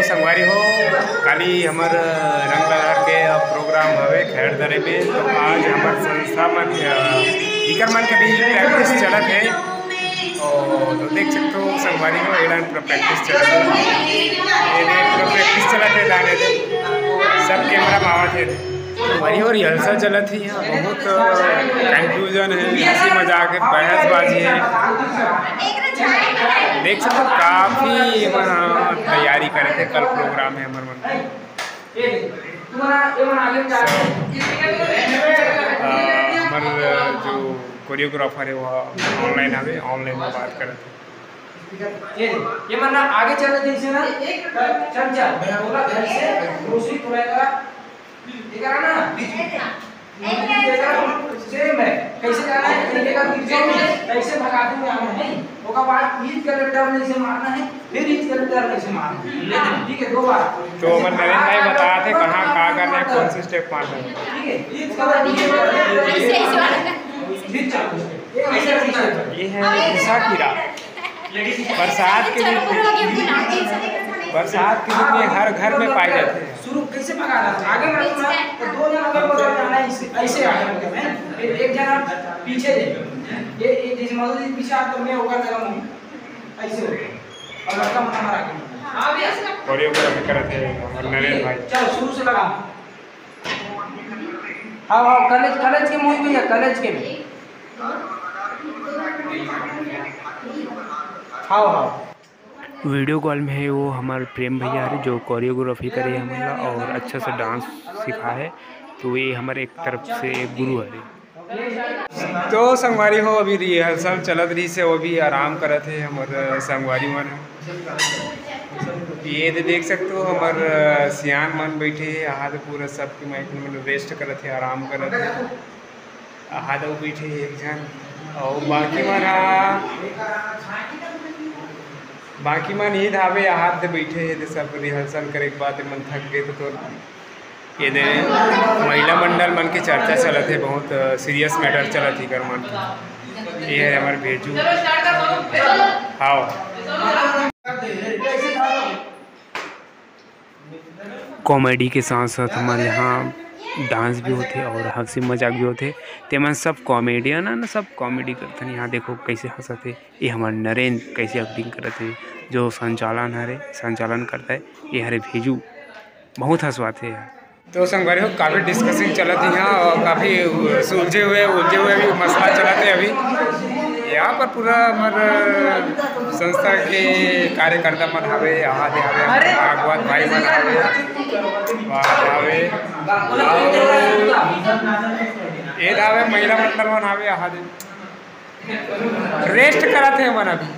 संगवारी हो काली हमार रंग लगा के प्रोग्राम हवे खैरदरे में। तो आज हमार संस्था मन इकर मन के भी प्रैक्टिस चलत है। और तो देख सकते हो संगवारी हो एडन पूरा प्रैक्टिस चलत है, पूरा प्रैक्टिस चलत है दाने दे सब कैमरा मावत है वही और रिहर्सल चलत है। यहाँ बहुत कंफ्यूजन है, हंसी मजाक है, बहसबाजी है। देख सकते हो काफ़ी तैयारी करे थे, कल प्रोग्राम है हमारे मन हमारे जो कोरियोग्राफर है वो ऑनलाइन आवे, ऑनलाइन में बात करे थे। ये मन्ना आगे चल रहे थे ना चल चल बोला घर से दूसरी पूरा करा ये करा ना सेम है कैसे करना है तरीके का कैसे भगा दूंगा नहीं होगा बात ईद के टर्न से मारना है फिर ईद के टर्न से मारना है ठीक है 2 बार। तो मन नरेंद्र भाई बताया थे कहाँ क्या करना है, कौन से स्टेप मारना है। ठीक है ईद का ये है दिशा की रात। बरसात के दिन में हर घर में पाए जाते हैं। शुरू कैसे भगाना आगे बढ़ना तो 2 जना अगर बदल जाना ऐसे आगे बढ़ना है फिर 1 जना पीछे ये जैसे मौजूद पीछे आ तो मैं होगा कदम ऐसे हो और लड़का हमारा आगे हां भी ऐसा कोरियोग्राफी करते हैं और नरेंद्र भाई। चलो शुरू से लगा। हां कॉलेज के मूवी भी है, कॉलेज के भी हाँ वीडियो कॉल में है वो हमारे प्रेम भैया है जो कोरियोग्राफी करे हमारा और अच्छा से डांस सिखा है। तो ये हमारे एक तरफ से गुरु है। तो संगवारी हो अभी रिहर्सल चलत रही से वो भी आराम करत है हमारे संगवारी मन। ये तो देख सकते हो हमारे सियान मन बैठे है आहा तो पूरा सबके माइक में रेस्ट करत है, आराम करत है। आहा तो बैठे एक जन और बाकी मन ईद आवे हाथ से बैठे है तो सब रिहर्सल करे के बाद मन थक गए तो ये दे महिला मंडल मन की चर्चा चलत है, बहुत सीरियस मैटर चलत ही कर मन। ये है हमारे भेजू हाँ कॉमेडी के साथ साथ हमारे यहाँ डांस भी होते और हंसी मजाक भी होते। तेमन सब कॉमेडियन है ना, सब कॉमेडी करते हैं। यहाँ देखो कैसे हंसते। ये हमारे नरेंद्र कैसे एक्टिंग करते हैं जो संचालन करता है। ये हरे भेजू बहुत हंसवाते हैं। तो संगवारी हो काफ़ी डिस्कशन चलत है यहाँ और काफ़ी उलझे हुए भी मसला चलते है अभी यहाँ पर। पूरा हमारे संस्था के कार्यकर्ता मन हवे यहाँ दे हवे भागवत भाई मन हवे ये हवे महिला मंडल मन हवे यहाँ दे रेस्ट करते हैं मन अभी।